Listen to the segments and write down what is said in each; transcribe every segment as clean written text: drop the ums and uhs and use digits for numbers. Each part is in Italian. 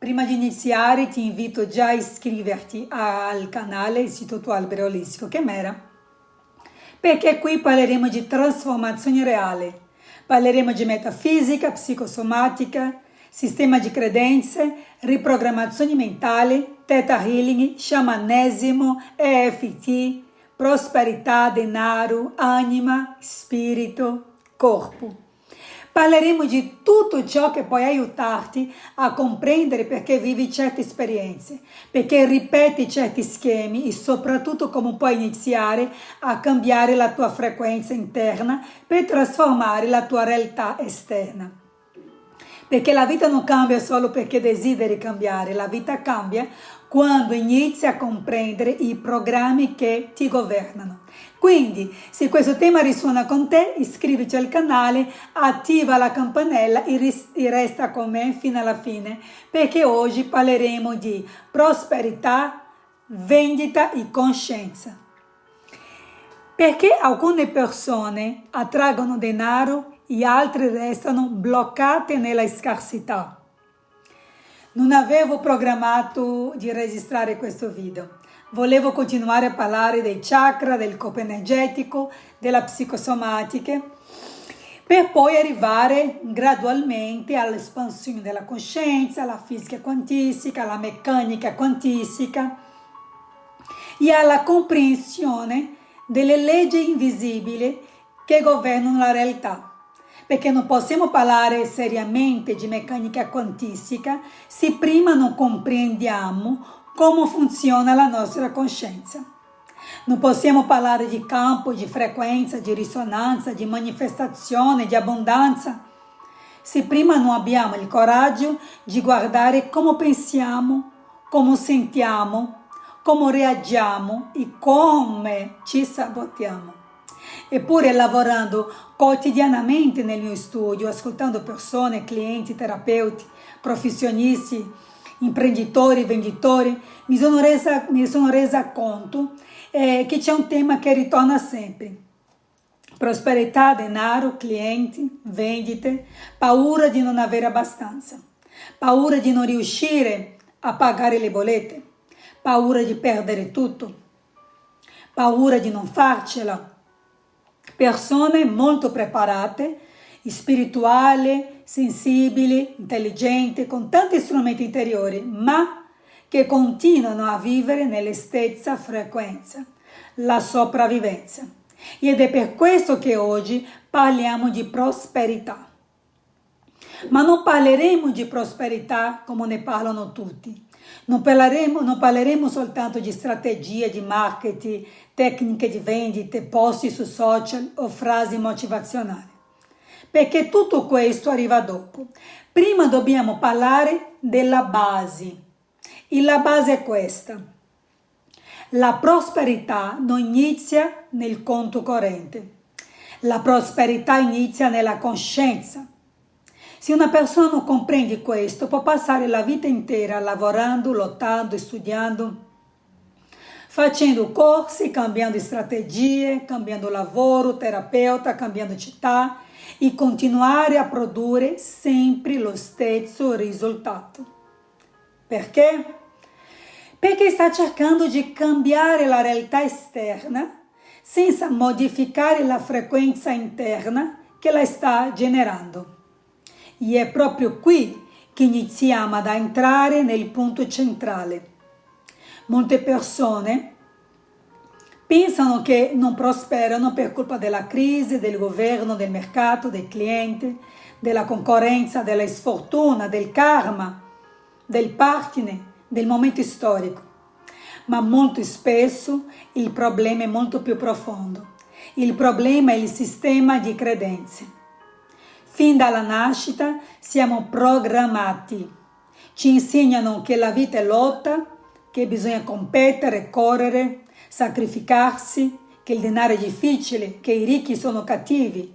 Prima di iniziare ti invito già a iscriverti al canale Istituto Albero Olistico Chimera, perché qui parleremo di trasformazione reale, parleremo di metafisica, psicosomatica, sistema di credenze, riprogrammazione mentale, Theta Healing, sciamanesimo, EFT, prosperità, denaro, anima, spirito, corpo. Parleremo di tutto ciò che può aiutarti a comprendere perché vivi certe esperienze, perché ripeti certi schemi e soprattutto come puoi iniziare a cambiare la tua frequenza interna per trasformare la tua realtà esterna. Perché la vita non cambia solo perché desideri cambiare, la vita cambia quando inizi a comprendere i programmi che ti governano. Quindi, se questo tema risuona con te, iscriviti al canale, attiva la campanella e resta con me fino alla fine, perché oggi parleremo di prosperità, vendita e coscienza. Perché alcune persone attraggono denaro e altre restano bloccate nella scarsità. Non avevo programmato di registrare questo video. Volevo continuare a parlare dei chakra, del corpo energetico, della psicosomatica, per poi arrivare gradualmente all'espansione della coscienza, alla fisica quantistica, alla meccanica quantistica e alla comprensione delle leggi invisibili che governano la realtà. Perché non possiamo parlare seriamente di meccanica quantistica se prima non comprendiamo come funziona la nostra coscienza. Non possiamo parlare di campo, di frequenza, di risonanza, di manifestazione, di abbondanza, se prima non abbiamo il coraggio di guardare come pensiamo, come sentiamo, come reagiamo e come ci sabotiamo. Eppure lavorando quotidianamente nel mio studio, ascoltando persone, clienti, terapeuti, professionisti, imprenditori, venditori, mi sono resa conto che c'è un tema che ritorna sempre. Prosperità, denaro, clienti, vendite, paura di non avere abbastanza, paura di non riuscire a pagare le bollette, paura di perdere tutto, paura di non farcela. Persone molto preparate, spirituali, sensibili, intelligenti, con tanti strumenti interiori, ma che continuano a vivere nella stessa frequenza, la sopravvivenza. Ed è per questo che oggi parliamo di prosperità. Ma non parleremo di prosperità come ne parlano tutti. Non parleremo soltanto di strategie, di marketing, tecniche di vendite, posti su social o frasi motivazionali. Perché tutto questo arriva dopo. Prima dobbiamo parlare della base. E la base è questa. La prosperità non inizia nel conto corrente. La prosperità inizia nella coscienza. Se una persona non comprende questo, può passare la vita intera lavorando, lottando, studiando, facendo corsi, cambiando strategie, cambiando lavoro, terapeuta, cambiando città e continuare a produrre sempre lo stesso risultato. Perché? Perché sta cercando di cambiare la realtà esterna senza modificare la frequenza interna che la sta generando. E è proprio qui che iniziamo ad entrare nel punto centrale. Molte persone pensano che non prosperano per colpa della crisi, del governo, del mercato, dei clienti, della concorrenza, della sfortuna, del karma, del partner, del momento storico. Ma molto spesso il problema è molto più profondo. Il problema è il sistema di credenze. Fin dalla nascita siamo programmati. Ci insegnano che la vita è lotta, che bisogna competere, correre, sacrificarsi, che il denaro è difficile, che i ricchi sono cattivi,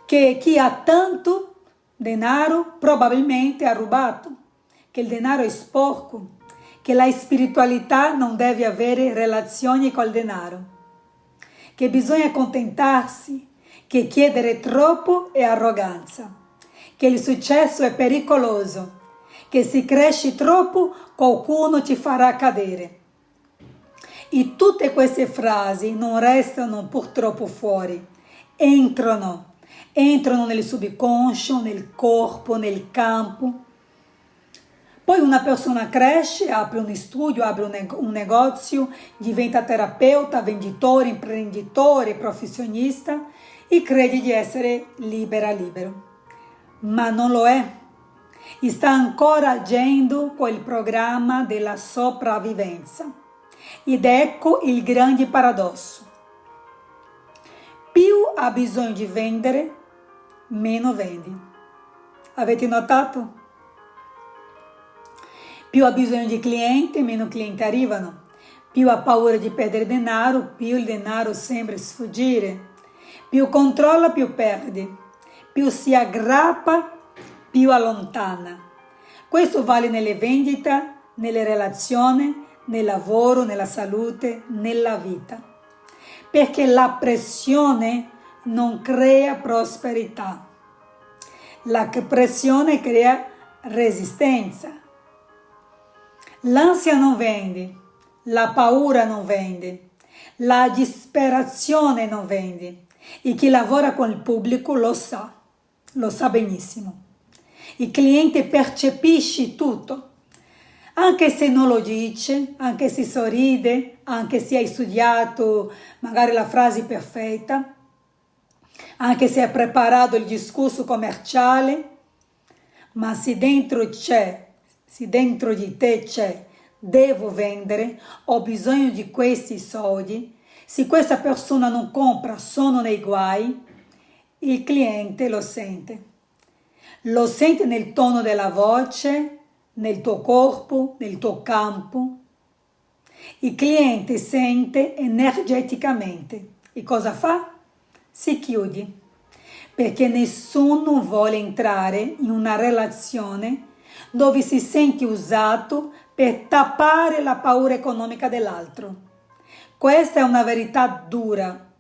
che chi ha tanto denaro probabilmente ha rubato, che il denaro è sporco, che la spiritualità non deve avere relazioni col denaro, che bisogna accontentarsi, che chiedere troppo è arroganza, che il successo è pericoloso, che se cresci troppo qualcuno ti farà cadere. E tutte queste frasi non restano purtroppo fuori, entrano nel subconscio, nel corpo, nel campo. Poi una persona cresce, apre un studio, apre un negozio, diventa terapeuta, venditore, imprenditore, professionista e crede di essere libero. Ma non lo è. E sta ancora agendo quel programma della sopravvivenza. Ed ecco il grande paradosso. Più ha bisogno di vendere, meno vendi. Avete notato? Più ha bisogno di clienti, meno clienti arrivano. Più ha paura di perdere denaro, più il denaro sembra sfuggire. Più controlla, più perde. Più si aggrappa, più allontana. Questo vale nelle vendite, nelle relazioni, nel lavoro, nella salute, nella vita. Perché la pressione non crea prosperità. La pressione crea resistenza. L'ansia non vende, la paura non vende, la disperazione non vende. E chi lavora con il pubblico lo sa benissimo. Il cliente percepisce tutto, anche se non lo dice, anche se sorride, anche se hai studiato magari la frase perfetta, anche se hai preparato il discorso commerciale, ma se dentro di te c'è, devo vendere, ho bisogno di questi soldi, se questa persona non compra sono nei guai, il cliente lo sente. Lo sente nel tono della voce, nel tuo corpo, nel tuo campo. Il cliente sente energeticamente. E cosa fa? Si chiude. Perché nessuno vuole entrare in una relazione dove si sente usato per tappare la paura economica dell'altro. Questa è una verità dura,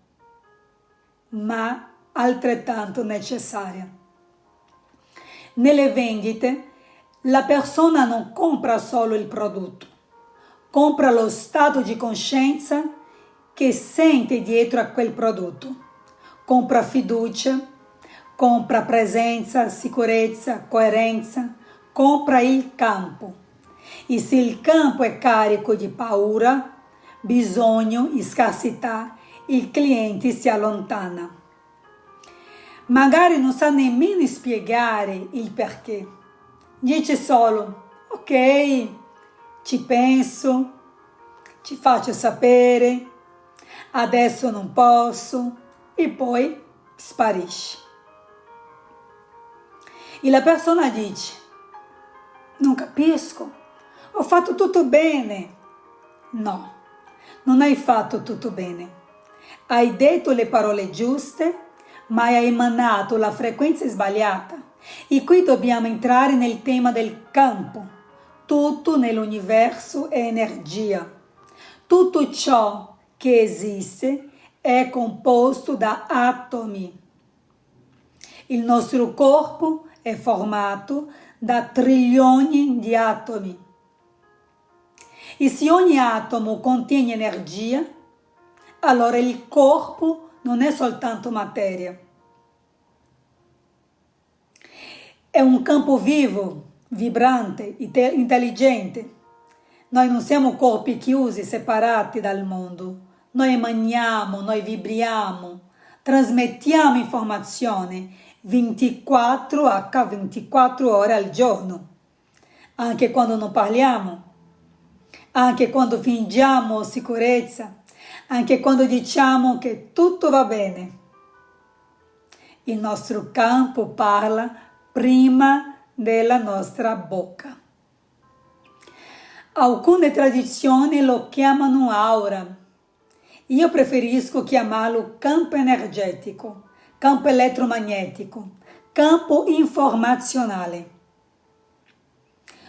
ma altrettanto necessaria. Nelle vendite, la persona non compra solo il prodotto, compra lo stato di coscienza che sente dietro a quel prodotto. Compra fiducia, compra presenza, sicurezza, coerenza, compra il campo. E se il campo è carico di paura, bisogno e scarsità, il cliente si allontana. Magari non sa nemmeno spiegare il perché. Dice solo, ok, ci penso, ci faccio sapere, adesso non posso, e poi sparisce. E la persona dice, non capisco, ho fatto tutto bene. No, non hai fatto tutto bene. Hai detto le parole giuste, ma hai emanato la frequenza sbagliata. E qui dobbiamo entrare nel tema del campo. Tutto nell'universo è energia. Tutto ciò che esiste è composto da atomi. Il nostro corpo è formato da trilioni di atomi. E se ogni atomo contiene energia, allora il corpo non è soltanto materia. È un campo vivo, vibrante, intelligente. Noi non siamo corpi chiusi, separati dal mondo. Noi emaniamo, noi vibriamo, trasmettiamo informazione 24 ore al giorno. Anche quando non parliamo, anche quando fingiamo sicurezza, anche quando diciamo che tutto va bene. Il nostro campo parla prima della nostra bocca. Alcune tradizioni lo chiamano aura. Io preferisco chiamarlo campo energetico, campo elettromagnetico, campo informazionale.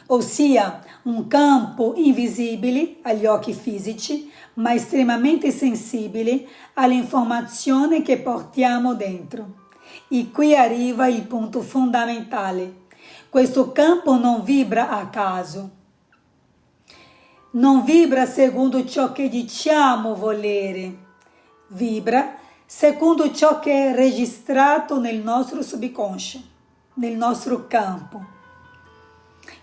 Ossia un campo invisibile agli occhi fisici, ma estremamente sensibile all'informazione che portiamo dentro. E qui arriva il punto fondamentale. Questo campo non vibra a caso, non vibra secondo ciò che diciamo volere, vibra secondo ciò che è registrato nel nostro subconscio, nel nostro campo.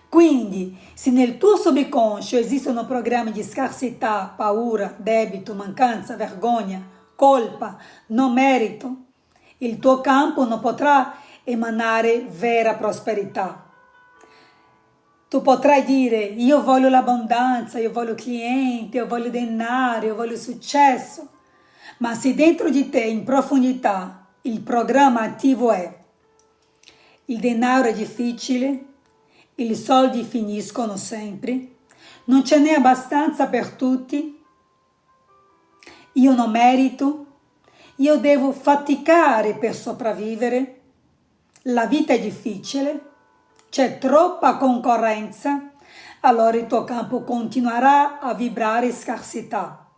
Quindi, se nel tuo subconscio esistono programmi di scarsità, paura, debito, mancanza, vergogna, colpa, non merito, il tuo campo non potrà emanare vera prosperità. Tu potrai dire: io voglio l'abbondanza, io voglio clienti, io voglio denaro, io voglio successo. Ma se dentro di te, in profondità, il programma attivo è: il denaro è difficile, i soldi finiscono sempre, non ce n'è abbastanza per tutti, io non merito, io devo faticare per sopravvivere, la vita è difficile, c'è troppa concorrenza, allora il tuo campo continuerà a vibrare scarsità.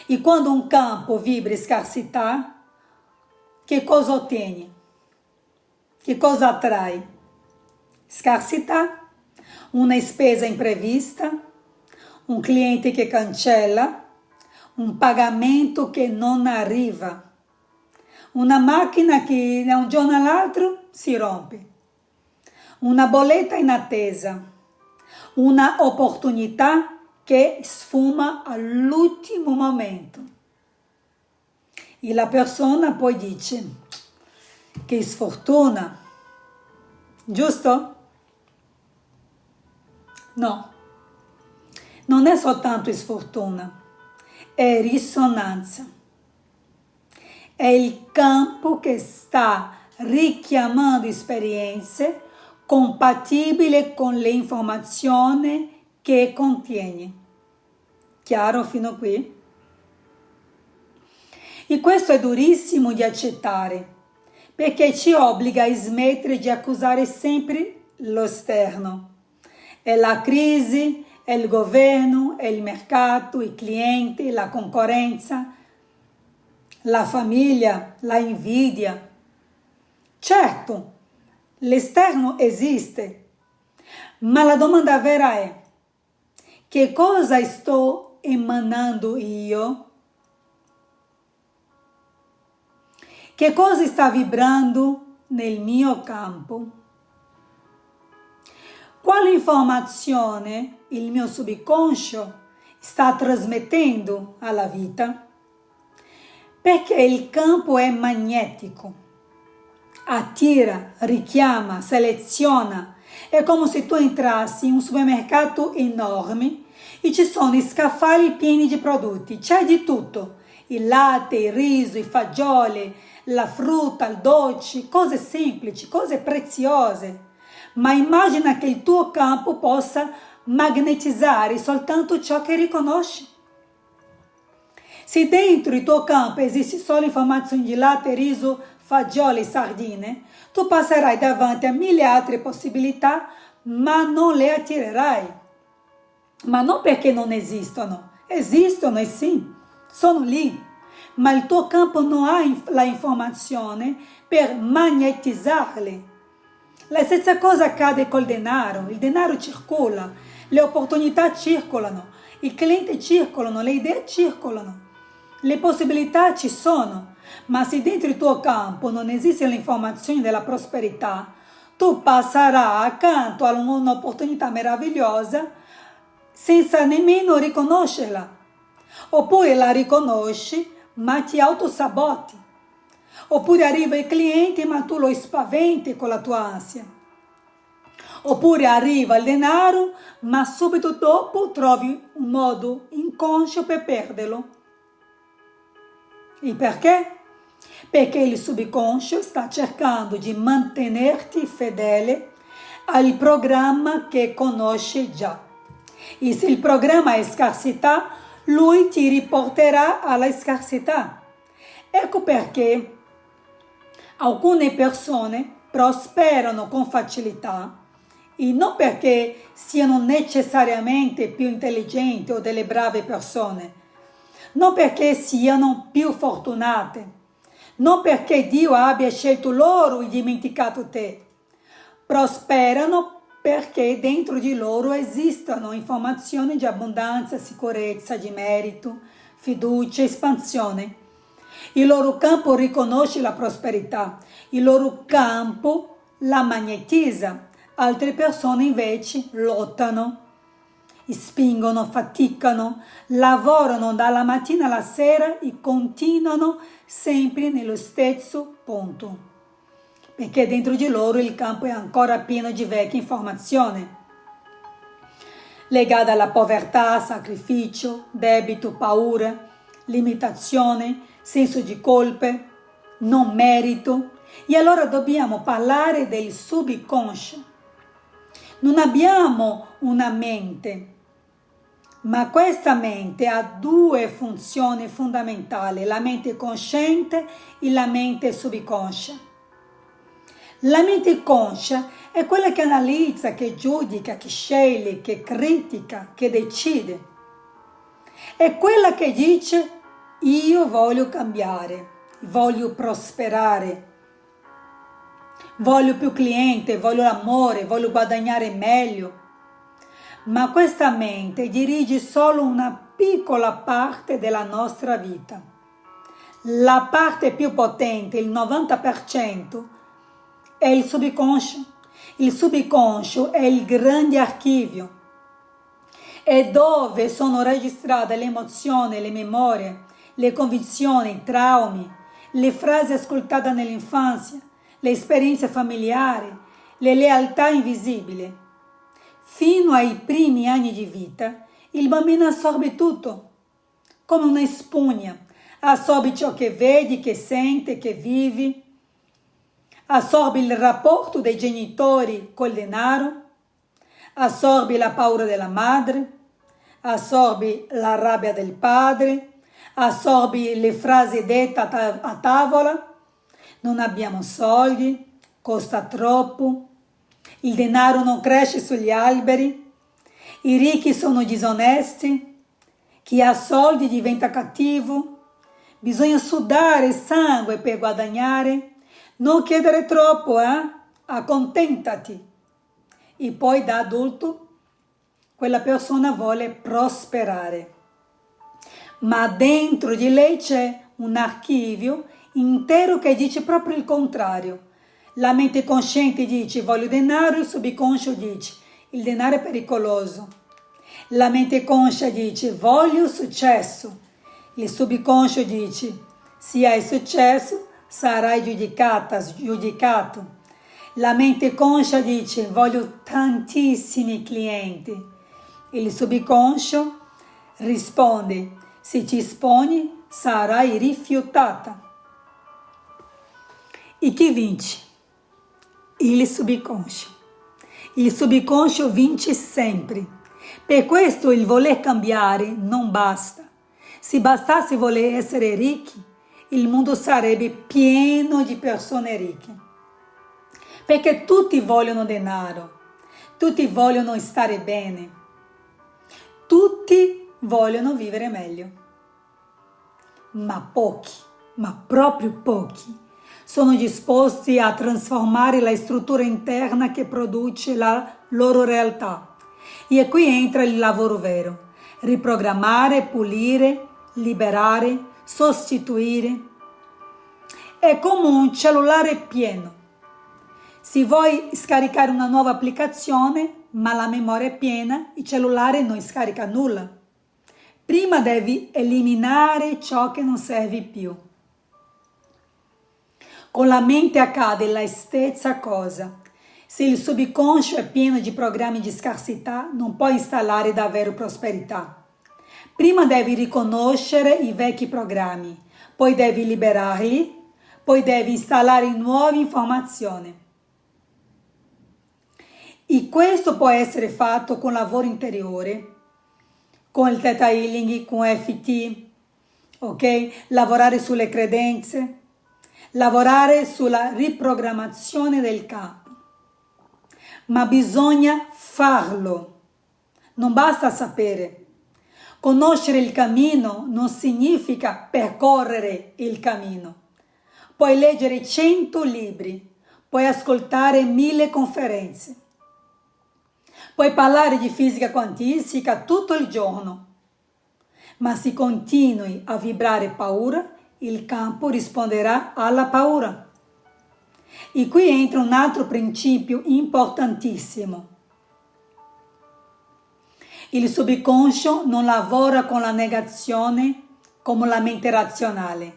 E quando un campo vibra scarsità, che cosa ottieni? Che cosa attrai? Scarsità, una spesa imprevista, un cliente che cancella, un pagamento che non arriva, una macchina che da un giorno all'altro si rompe, una bolletta in attesa, una opportunità che sfuma all'ultimo momento. E la persona poi dice: che sfortuna, giusto? No, non è soltanto sfortuna, è risonanza. È il campo che sta richiamando esperienze compatibili con le informazioni che contiene. Chiaro fino qui? E questo è durissimo di accettare, perché ci obbliga a smettere di accusare sempre l'esterno. È la crisi, è il governo, è il mercato, i clienti, la concorrenza, la famiglia, la invidia. Certo, l'esterno esiste, ma la domanda vera è: che cosa sto emanando io? Che cosa sta vibrando nel mio campo? Quale informazione il mio subconscio sta trasmettendo alla vita? Perché il campo è magnetico, attira, richiama, seleziona. È come se tu entrassi in un supermercato enorme e ci sono i scaffali pieni di prodotti, c'è di tutto: il latte, il riso, i fagioli, la frutta, il dolce, cose semplici, cose preziose. Ma immagina che il tuo campo possa magnetizzare soltanto ciò che riconosci. Se dentro il tuo campo esiste solo informazioni di latte, riso, fagioli e sardine, tu passerai davanti a mille altre possibilità, ma non le attirerai. Ma non perché non esistono e sì, sono lì. Ma il tuo campo non ha la informazione per magnetizzarle. La stessa cosa accade col denaro: il denaro circola, le opportunità circolano, i clienti circolano, le idee circolano, le possibilità ci sono, ma se dentro il tuo campo non esiste l'informazione della prosperità, tu passerai accanto a un'opportunità meravigliosa senza nemmeno riconoscerla, oppure la riconosci ma ti autosaboti. Oppure arriva il cliente ma tu lo spaventi con la tua ansia. Oppure arriva il denaro ma subito dopo trovi un modo inconscio per perderlo. E perché? Perché il subconscio sta cercando di mantenerti fedele al programma che conosci già. E se il programma è scarsità, lui ti riporterà alla scarsità. Ecco perché alcune persone prosperano con facilità, e non perché siano necessariamente più intelligenti o delle brave persone, non perché siano più fortunate, non perché Dio abbia scelto loro e dimenticato te. Prosperano perché dentro di loro esistono informazioni di abbondanza, sicurezza, di merito, fiducia, espansione. Il loro campo riconosce la prosperità, il loro campo la magnetizza. Altre persone invece lottano, spingono, faticano, lavorano dalla mattina alla sera e continuano sempre nello stesso punto, perché dentro di loro il campo è ancora pieno di vecchia informazione, legata alla povertà, sacrificio, debito, paura, limitazione, senso di colpe, non merito. E allora dobbiamo parlare del subconscio. Non abbiamo una mente, ma questa mente ha due funzioni fondamentali, la mente cosciente e la mente subconscia. La mente conscia è quella che analizza, che giudica, che sceglie, che critica, che decide. È quella che dice: io voglio cambiare, voglio prosperare, voglio più clienti, voglio l'amore, voglio guadagnare meglio. Ma questa mente dirige solo una piccola parte della nostra vita. La parte più potente, il 90%, è il subconscio. Il subconscio è il grande archivio. È dove sono registrate le emozioni, le memorie, le convinzioni, i traumi, le frasi ascoltate nell'infanzia, le esperienze familiari, le lealtà invisibili. Fino ai primi anni di vita, il bambino assorbe tutto, come una spugna. Assorbe ciò che vedi, che sente, che vivi. Assorbe il rapporto dei genitori col denaro. Assorbe la paura della madre. Assorbe la rabbia del padre. Assorbe le frasi dette a tavola. Non abbiamo soldi, costa troppo. Il denaro non cresce sugli alberi, i ricchi sono disonesti, chi ha soldi diventa cattivo, bisogna sudare sangue per guadagnare, non chiedere troppo, accontentati. E poi da adulto quella persona vuole prosperare, ma dentro di lei c'è un archivio intero che dice proprio il contrario. La mente cosciente dice voglio denaro, il subconscio dice il denaro è pericoloso. La mente conscia dice voglio successo, il subconscio dice se hai successo sarai giudicato. La mente conscia dice voglio tantissimi clienti, il subconscio risponde se ti esponi sarai rifiutata. E chi vince? Il subconscio. Il subconscio vince sempre. Per questo il voler cambiare non basta. Se bastasse voler essere ricchi, il mondo sarebbe pieno di persone ricche. Perché tutti vogliono denaro, tutti vogliono stare bene, tutti vogliono vivere meglio. Ma pochi, ma proprio pochi, sono disposti a trasformare la struttura interna che produce la loro realtà. E qui entra il lavoro vero: riprogrammare, pulire, liberare, sostituire. È come un cellulare pieno. Se vuoi scaricare una nuova applicazione, ma la memoria è piena, il cellulare non scarica nulla. Prima devi eliminare ciò che non serve più. Con la mente accade la stessa cosa. Se il subconscio è pieno di programmi di scarsità, non puoi installare davvero prosperità. Prima devi riconoscere i vecchi programmi, poi devi liberarli, poi devi installare nuove informazioni. E questo può essere fatto con lavoro interiore, con il Theta Healing, con FT, ok? Lavorare sulle credenze, lavorare sulla riprogrammazione del campo. Ma bisogna farlo, non basta sapere. Conoscere il cammino non significa percorrere il cammino. Puoi leggere 100 libri, puoi ascoltare 1000 conferenze, puoi parlare di fisica quantistica tutto il giorno, ma se continui a vibrare paura, il campo risponderà alla paura. E qui entra un altro principio importantissimo. Il subconscio non lavora con la negazione come la mente razionale.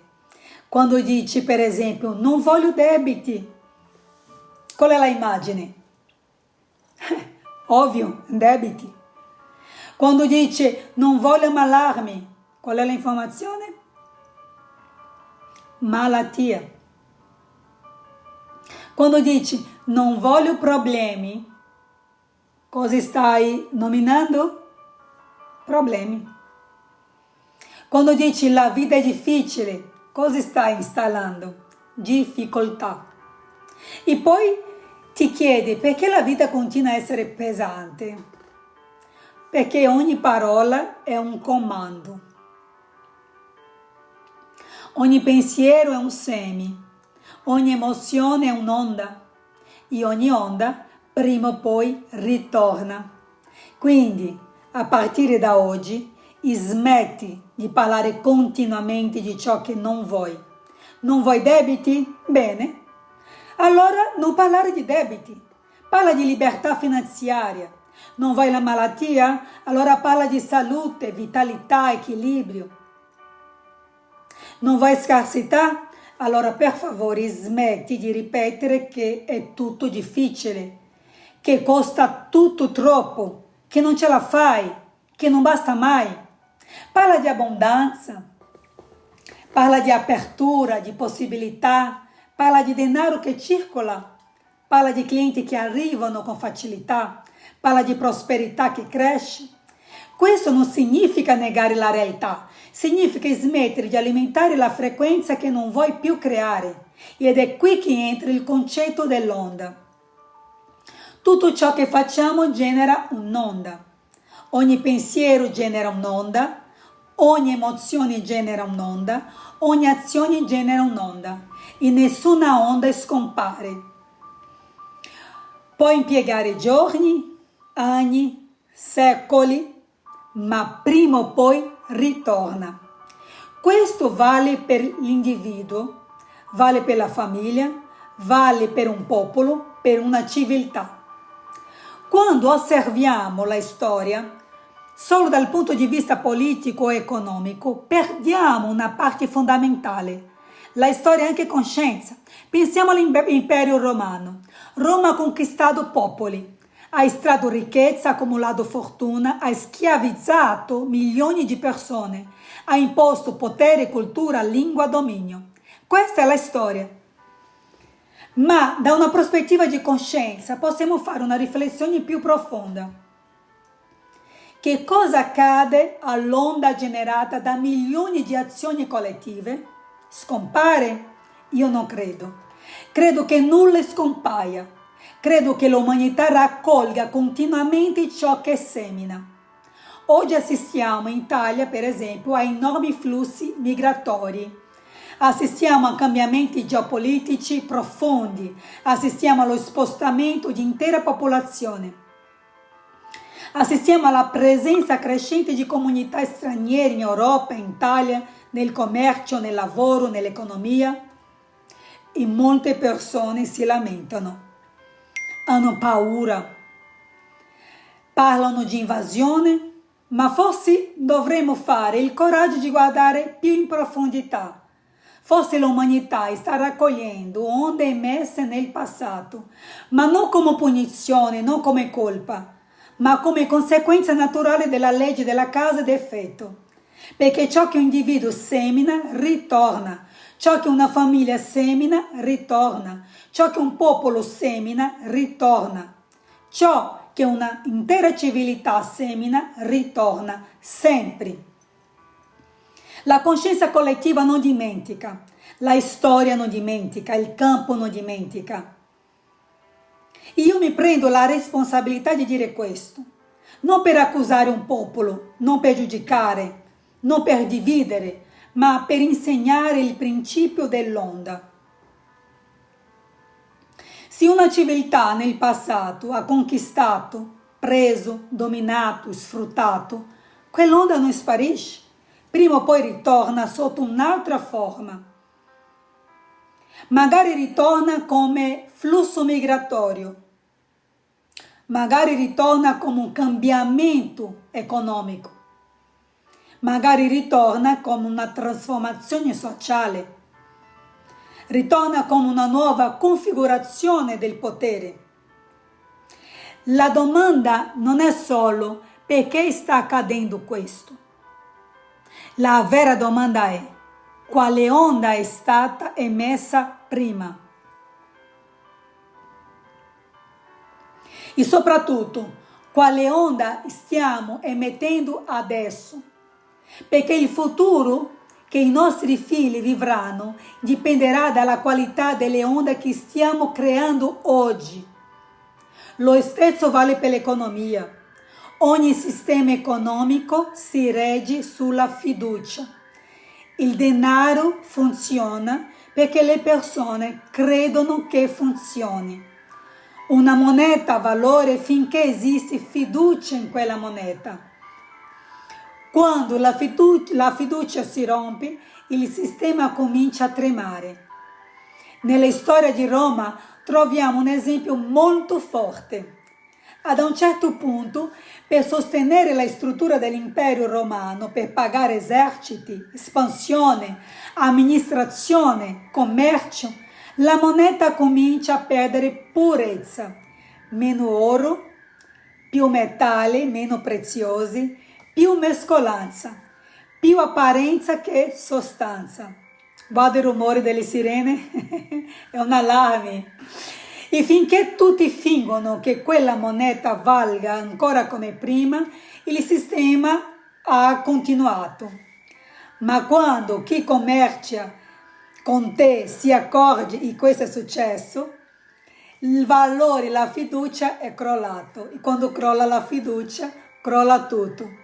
Quando dici, per esempio, non voglio debiti, qual è l'immagine? Ovvio, debiti. Quando dice non voglio ammalarmi, qual è l'informazione? Malattia. Quando dici non voglio problemi, cosa stai nominando? Problemi. Quando dici la vita è difficile, cosa stai installando? Difficoltà. E poi ti chiedi perché la vita continua a essere pesante? Perché ogni parola è un comando. Ogni pensiero è un semi. Ogni emozione è un'onda. E ogni onda prima o poi ritorna. Quindi, a partire da oggi, smetti di parlare continuamente di ciò che non vuoi. Non vuoi debiti? Bene. Allora non parlare di debiti. Parla di libertà finanziaria. Non vuoi la malattia? Allora parla di salute, vitalità, equilibrio. Non vuoi scarsità? Allora per favore smetti di ripetere che è tutto difficile, che costa tutto troppo, che non ce la fai, che non basta mai. Parla di abbondanza, parla di apertura, di possibilità, parla di denaro che circola, parla di clienti che arrivano con facilità, parla di prosperità che cresce. Questo non significa negare la realtà, significa smettere di alimentare la frequenza che non vuoi più creare. Ed è qui che entra il concetto dell'onda. Tutto ciò che facciamo genera un'onda. Ogni pensiero genera un'onda, ogni emozione genera un'onda, ogni azione genera un'onda e nessuna onda scompare. Puoi impiegare giorni, anni, secoli, ma prima o poi ritorna. Questo vale per l'individuo, vale per la famiglia, vale per un popolo, per una civiltà. Quando osserviamo la storia solo dal punto di vista politico e economico, perdiamo una parte fondamentale. La storia è anche coscienza. Pensiamo all'Imperio Romano. Roma ha conquistato popoli, ha estratto ricchezza, accumulato fortuna, ha schiavizzato milioni di persone, ha imposto potere, cultura, lingua, dominio. Questa è la storia. Ma da una prospettiva di coscienza possiamo fare una riflessione più profonda. Che cosa accade all'onda generata da milioni di azioni collettive? Scompare? Io non credo. Credo che nulla scompaia. Credo che l'umanità raccolga continuamente ciò che semina. Oggi assistiamo in Italia, per esempio, a enormi flussi migratori. Assistiamo a cambiamenti geopolitici profondi. Assistiamo allo spostamento di intera popolazione. Assistiamo alla presenza crescente di comunità straniere in Europa, in Italia, nel commercio, nel lavoro, nell'economia. E molte persone si lamentano. Hanno paura, parlano di invasione, ma forse dovremmo fare il coraggio di guardare più in profondità. Forse l'umanità sta raccogliendo onde emesse nel passato, ma non come punizione, non come colpa, ma come conseguenza naturale della legge della causa ed effetto. Perché ciò che un individuo semina, ritorna. Ciò che una famiglia semina, ritorna. Ciò che un popolo semina, ritorna. Ciò che una intera civiltà semina, ritorna sempre. La coscienza collettiva non dimentica, la storia non dimentica, il campo non dimentica. Io mi prendo la responsabilità di dire questo, non per accusare un popolo, non per giudicare, non per dividere, ma per insegnare il principio dell'onda. Se una civiltà nel passato ha conquistato, preso, dominato, sfruttato, quell'onda non sparisce, prima o poi ritorna sotto un'altra forma. Magari ritorna come flusso migratorio, magari ritorna come un cambiamento economico, magari ritorna come una trasformazione sociale, ritorna come una nuova configurazione del potere. La domanda non è solo perché sta accadendo questo. La vera domanda è quale onda è stata emessa prima. E soprattutto quale onda stiamo emettendo adesso. Perché il futuro che i nostri figli vivranno dipenderà dalla qualità delle onde che stiamo creando oggi. Lo stesso vale per l'economia. Ogni sistema economico si regge sulla fiducia. Il denaro funziona perché le persone credono che funzioni. Una moneta ha valore finché esiste fiducia in quella moneta. Quando la fiducia si rompe, il sistema comincia a tremare. Nella storia di Roma troviamo un esempio molto forte. Ad un certo punto, per sostenere la struttura dell'impero romano, per pagare eserciti, espansione, amministrazione, commercio, la moneta comincia a perdere purezza. Meno oro, più metalli meno preziosi, più mescolanza, più apparenza che sostanza. Guarda il rumore delle sirene, è un allarme. E finché tutti fingono che quella moneta valga ancora come prima, il sistema ha continuato. Ma quando chi commercia con te si accorge di questo è successo, il valore, la fiducia è crollato. E quando crolla la fiducia, crolla tutto.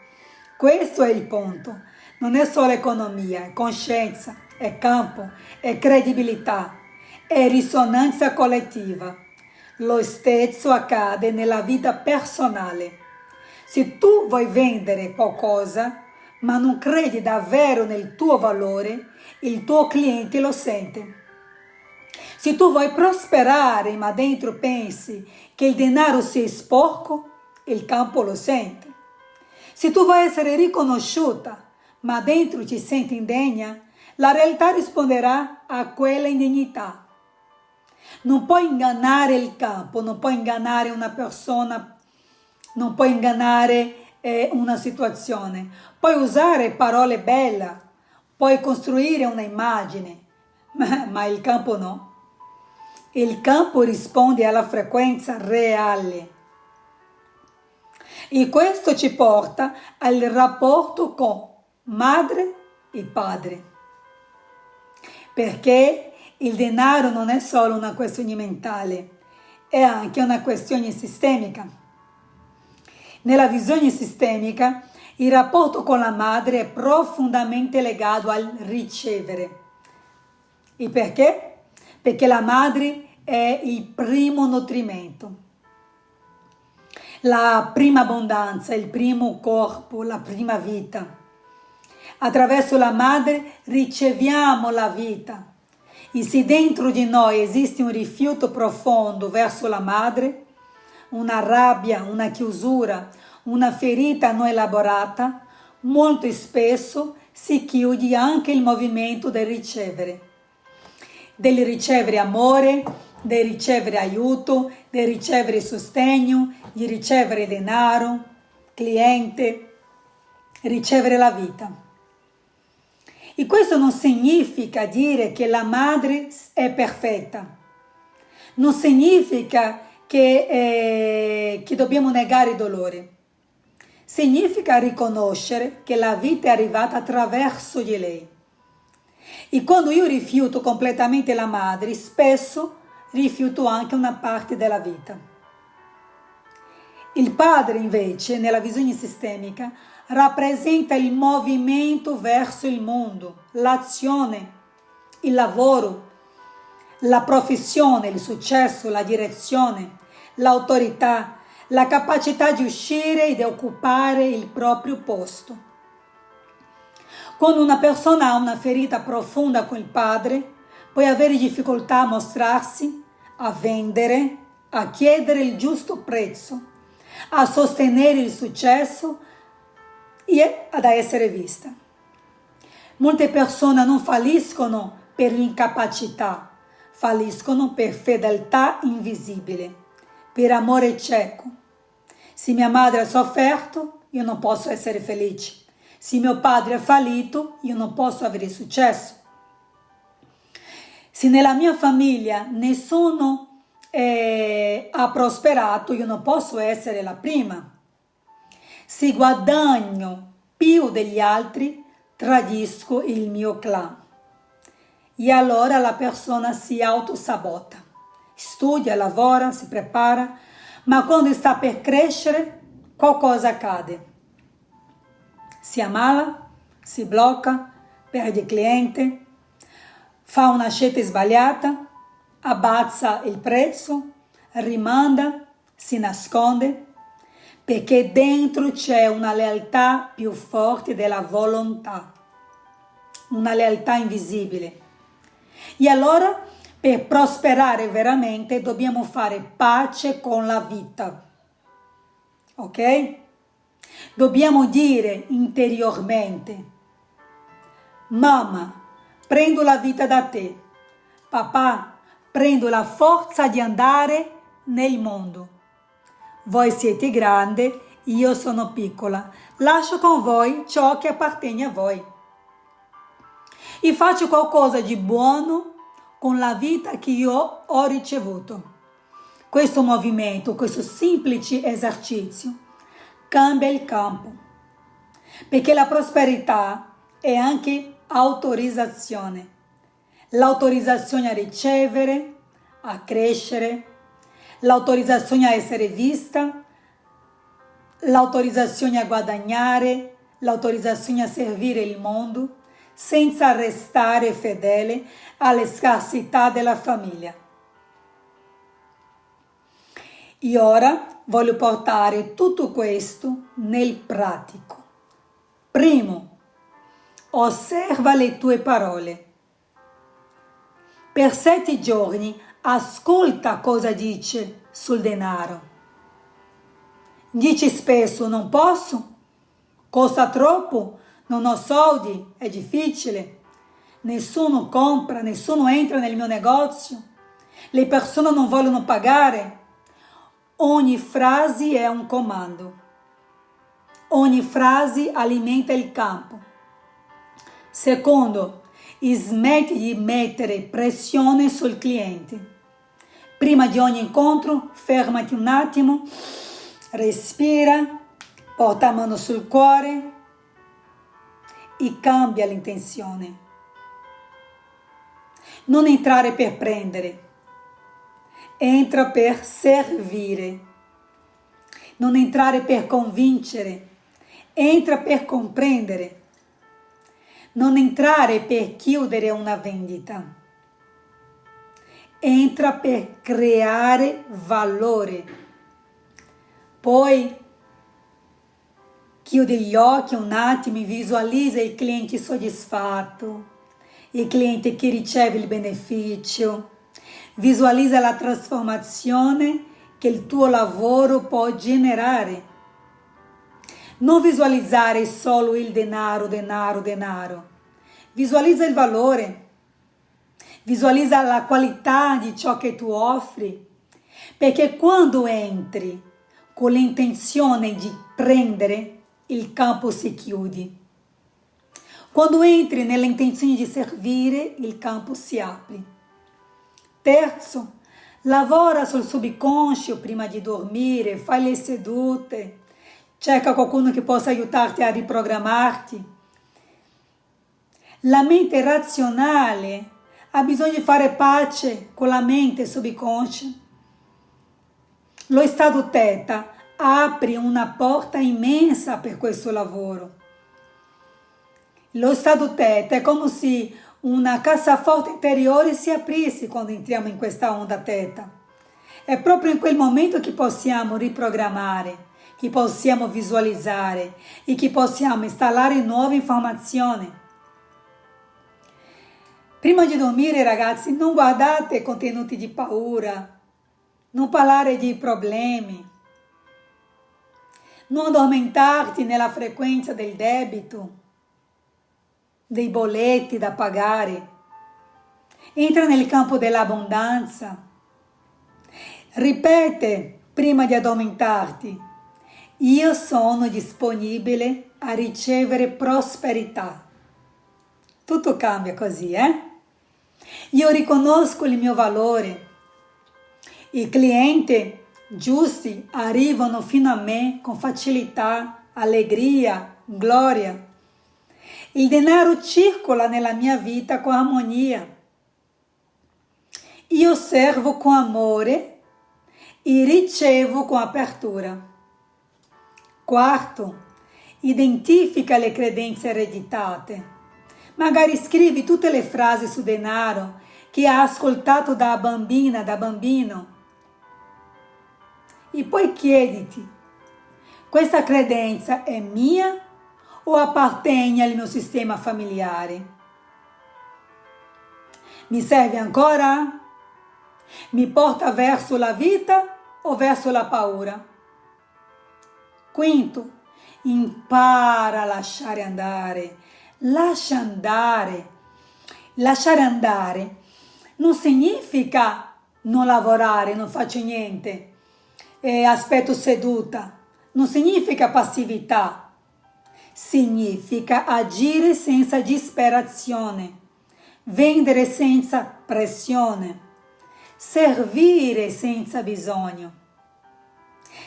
Questo è il punto. Non è solo economia, è coscienza, è campo, è credibilità, è risonanza collettiva. Lo stesso accade nella vita personale. Se tu vuoi vendere qualcosa, ma non credi davvero nel tuo valore, il tuo cliente lo sente. Se tu vuoi prosperare, ma dentro pensi che il denaro sia sporco, il campo lo sente. Se tu vuoi essere riconosciuta, ma dentro ti senti indegna, la realtà risponderà a quella indegnità. Non puoi ingannare il campo, non puoi ingannare una persona, non puoi ingannare una situazione. Puoi usare parole belle, puoi costruire una immagine, ma il campo no. Il campo risponde alla frequenza reale. E questo ci porta al rapporto con madre e padre. Perché il denaro non è solo una questione mentale, è anche una questione sistemica. Nella visione sistemica, il rapporto con la madre è profondamente legato al ricevere. E perché? Perché la madre è il primo nutrimento, la prima abbondanza, il primo corpo, la prima vita. Attraverso la madre riceviamo la vita. E se dentro di noi esiste un rifiuto profondo verso la madre, una rabbia, una chiusura, una ferita non elaborata, molto spesso si chiude anche il movimento del ricevere amore, del ricevere aiuto, del ricevere sostegno, di ricevere denaro, cliente, ricevere la vita. E questo non significa dire che la madre è perfetta, non significa che dobbiamo negare il dolore, significa riconoscere che la vita è arrivata attraverso di lei. E quando io rifiuto completamente la madre, spesso rifiuto anche una parte della vita. Il padre, invece, nella visione sistemica, rappresenta il movimento verso il mondo, l'azione, il lavoro, la professione, il successo, la direzione, l'autorità, la capacità di uscire e di occupare il proprio posto. Quando una persona ha una ferita profonda con il padre, può avere difficoltà a mostrarsi, a vendere, a chiedere il giusto prezzo, a sostenere il successo e ad essere vista. Molte persone non falliscono per incapacità, falliscono per fedeltà invisibile, per amore cieco. Se mia madre ha sofferto, io non posso essere felice. Se mio padre ha fallito, io non posso avere successo. Se nella mia famiglia nessuno ha prosperato, io non posso essere la prima. Se guadagno più degli altri, tradisco il mio clan. E allora la persona si autosabota. Studia, lavora, si prepara, ma quando sta per crescere, qualcosa accade. Si ammala, si blocca, perde cliente, fa una scelta sbagliata, abbassa il prezzo, rimanda, si nasconde, perché dentro c'è una lealtà più forte della volontà, una lealtà invisibile. E allora, per prosperare veramente, dobbiamo fare pace con la vita, ok? Dobbiamo dire interiormente: mamma, prendo la vita da te. Papà, prendo la forza di andare nel mondo. Voi siete grandi, io sono piccola. Lascio con voi ciò che appartiene a voi. E faccio qualcosa di buono con la vita che io ho ricevuto. Questo movimento, questo semplice esercizio cambia il campo, perché la prosperità è anche autorizzazione. L'autorizzazione a ricevere, a crescere, l'autorizzazione a essere vista, l'autorizzazione a guadagnare, l'autorizzazione a servire il mondo, senza restare fedele alle scarsità della famiglia. E ora voglio portare tutto questo nel pratico. Primo, osserva le tue parole. Per 7 giorni ascolta cosa dice sul denaro. Dici spesso non posso, costa troppo, non ho soldi, è difficile, nessuno compra, nessuno entra nel mio negozio, le persone non vogliono pagare. Ogni frase è un comando. Ogni frase alimenta il campo. Secondo, smetti di mettere pressione sul cliente. Prima di ogni incontro, fermati un attimo, respira, porta la mano sul cuore e cambia l'intenzione. Non entrare per prendere. Entra per servire, non entrare per convincere, entra per comprendere, non entrare per chiudere una vendita, entra per creare valore. Poi chiudi gli occhi un attimo e visualizza il cliente soddisfatto, il cliente che riceve il beneficio. Visualizza la trasformazione che il tuo lavoro può generare. Non visualizzare solo il denaro, denaro, denaro. Visualizza il valore. Visualizza la qualità di ciò che tu offri. Perché quando entri con l'intenzione di prendere, il campo si chiude. Quando entri nell'intenzione di servire, il campo si apre. Terzo, lavora sul subconscio prima di dormire, fai le sedute, cerca qualcuno che possa aiutarti a riprogrammarti. La mente razionale ha bisogno di fare pace con la mente subconscia. Lo stato teta apre una porta immensa per questo lavoro. Lo stato teta è come se una cassaforte interiore si aprisse quando entriamo in questa onda teta. È proprio in quel momento che possiamo riprogrammare, che possiamo visualizzare e che possiamo installare nuove informazioni. Prima di dormire, ragazzi, non guardate contenuti di paura, non parlare di problemi, non addormentarti nella frequenza del debito, dei boletti da pagare. Entra nel campo dell'abbondanza. Ripete prima di addormentarti: io sono disponibile a ricevere prosperità. Tutto cambia così, Io riconosco il mio valore. I clienti giusti arrivano fino a me con facilità, allegria, gloria. Il denaro circola nella mia vita con armonia. Io servo con amore e ricevo con apertura. Quarto, identifica le credenze ereditate. Magari scrivi tutte le frasi su denaro che hai ascoltato da bambina, da bambino. E poi chiediti: questa credenza è mia o appartiene al mio sistema familiare? Mi serve ancora? Mi porta verso la vita o verso la paura? Quinto, impara a lasciare andare. Lascia andare. Lasciare andare non significa non lavorare, non faccio niente, aspetto seduta. Non significa passività. Significa agire senza disperazione, vendere senza pressione, servire senza bisogno.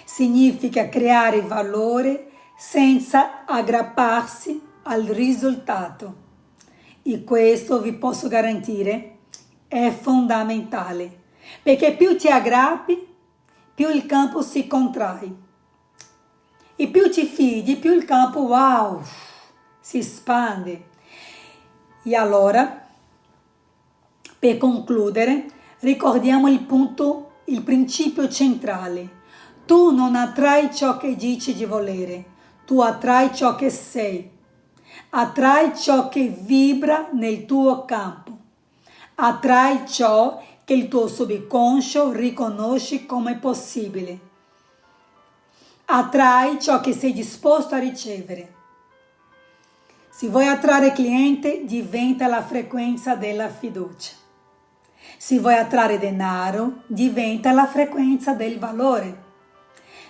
Significa creare valore senza aggrapparsi al risultato. E questo vi posso garantire è fondamentale, perché più ti aggrappi, più il campo si contrae. E più ti fidi, più il campo, wow, si espande. E allora, per concludere, ricordiamo il principio centrale. Tu non attrai ciò che dici di volere, tu attrai ciò che sei. Attrai ciò che vibra nel tuo campo. Attrai ciò che il tuo subconscio riconosce come possibile. Attrai ciò che sei disposto a ricevere. Se vuoi attrarre cliente, diventa la frequenza della fiducia. Se vuoi attrarre denaro, diventa la frequenza del valore.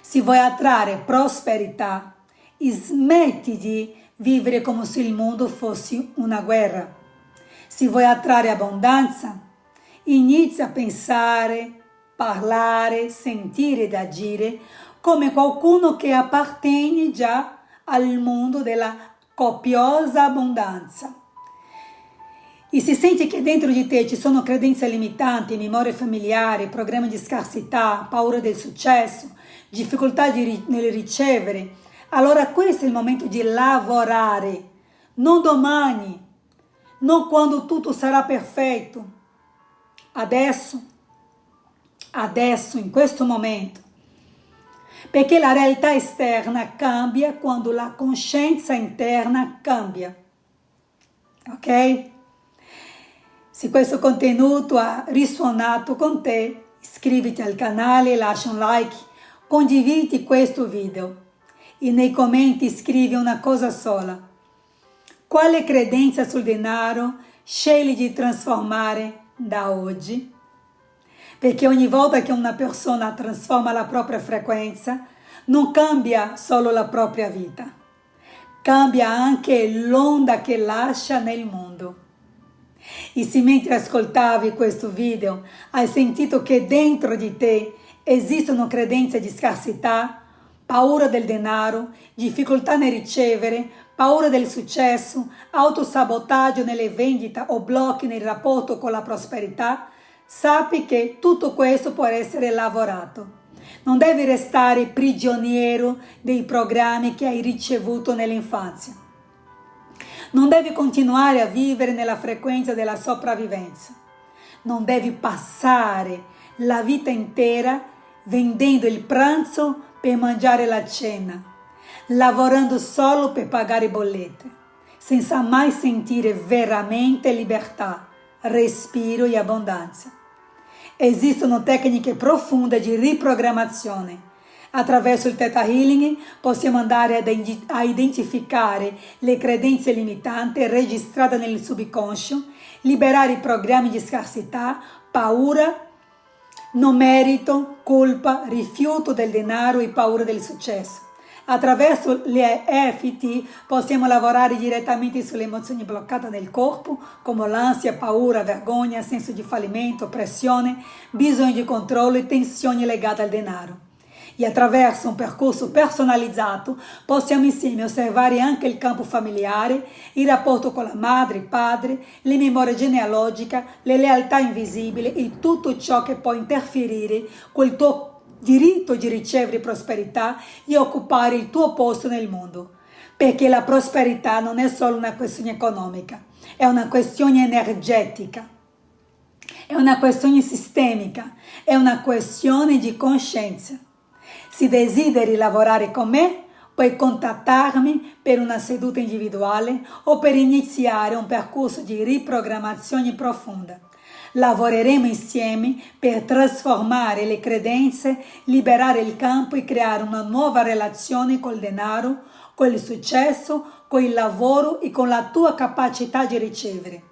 Se vuoi attrarre prosperità, smetti di vivere come se il mondo fosse una guerra. Se vuoi attrarre abbondanza, inizia a pensare, parlare, sentire ed agire come qualcuno che appartiene già al mondo della copiosa abbondanza. E se senti che dentro di te ci sono credenze limitanti, memorie familiari, programmi di scarsità, paura del successo, difficoltà nel ricevere, allora questo è il momento di lavorare, non domani, non quando tutto sarà perfetto. Adesso, in questo momento. Perché la realtà esterna cambia quando la coscienza interna cambia. Ok? Se questo contenuto ha risuonato con te, iscriviti al canale, lascia un like, condividi questo video e nei commenti scrivi una cosa sola. Quale credenza sul denaro scegli di trasformare da oggi? Perché ogni volta che una persona trasforma la propria frequenza, non cambia solo la propria vita, cambia anche l'onda che lascia nel mondo. E se mentre ascoltavi questo video hai sentito che dentro di te esistono credenze di scarsità, paura del denaro, difficoltà nel ricevere, paura del successo, autosabotaggio nelle vendite o blocchi nel rapporto con la prosperità, sappi che tutto questo può essere lavorato. Non devi restare prigioniero dei programmi che hai ricevuto nell'infanzia. Non devi continuare a vivere nella frequenza della sopravvivenza. Non devi passare la vita intera vendendo il pranzo per mangiare la cena, lavorando solo per pagare bollette, senza mai sentire veramente libertà, respiro e abbondanza. Esistono tecniche profonde di riprogrammazione. Attraverso il Theta Healing possiamo andare a identificare le credenze limitanti registrate nel subconscio, liberare i programmi di scarsità, paura, non merito, colpa, rifiuto del denaro e paura del successo. Attraverso le EFT possiamo lavorare direttamente sulle emozioni bloccate nel corpo, come l'ansia, paura, vergogna, senso di fallimento, pressione, bisogno di controllo e tensioni legate al denaro. E attraverso un percorso personalizzato possiamo insieme osservare anche il campo familiare, il rapporto con la madre, il padre, le memorie genealogiche, le lealtà invisibili e tutto ciò che può interferire con il tuo diritto di ricevere prosperità e occupare il tuo posto nel mondo. Perché la prosperità non è solo una questione economica, è una questione energetica, è una questione sistemica, è una questione di coscienza. Se desideri lavorare con me, puoi contattarmi per una seduta individuale o per iniziare un percorso di riprogrammazione profonda. Lavoreremo insieme per trasformare le credenze, liberare il campo e creare una nuova relazione col denaro, con il successo, con il lavoro e con la tua capacità di ricevere.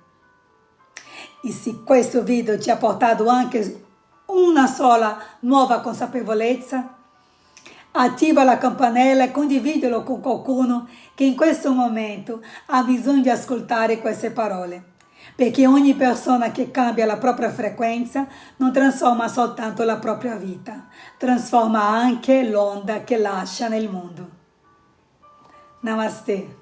E se questo video ti ha portato anche una sola nuova consapevolezza, attiva la campanella e condividilo con qualcuno che in questo momento ha bisogno di ascoltare queste parole. Perché ogni persona che cambia la propria frequenza non trasforma soltanto la propria vita, trasforma anche l'onda che lascia nel mondo. Namaste.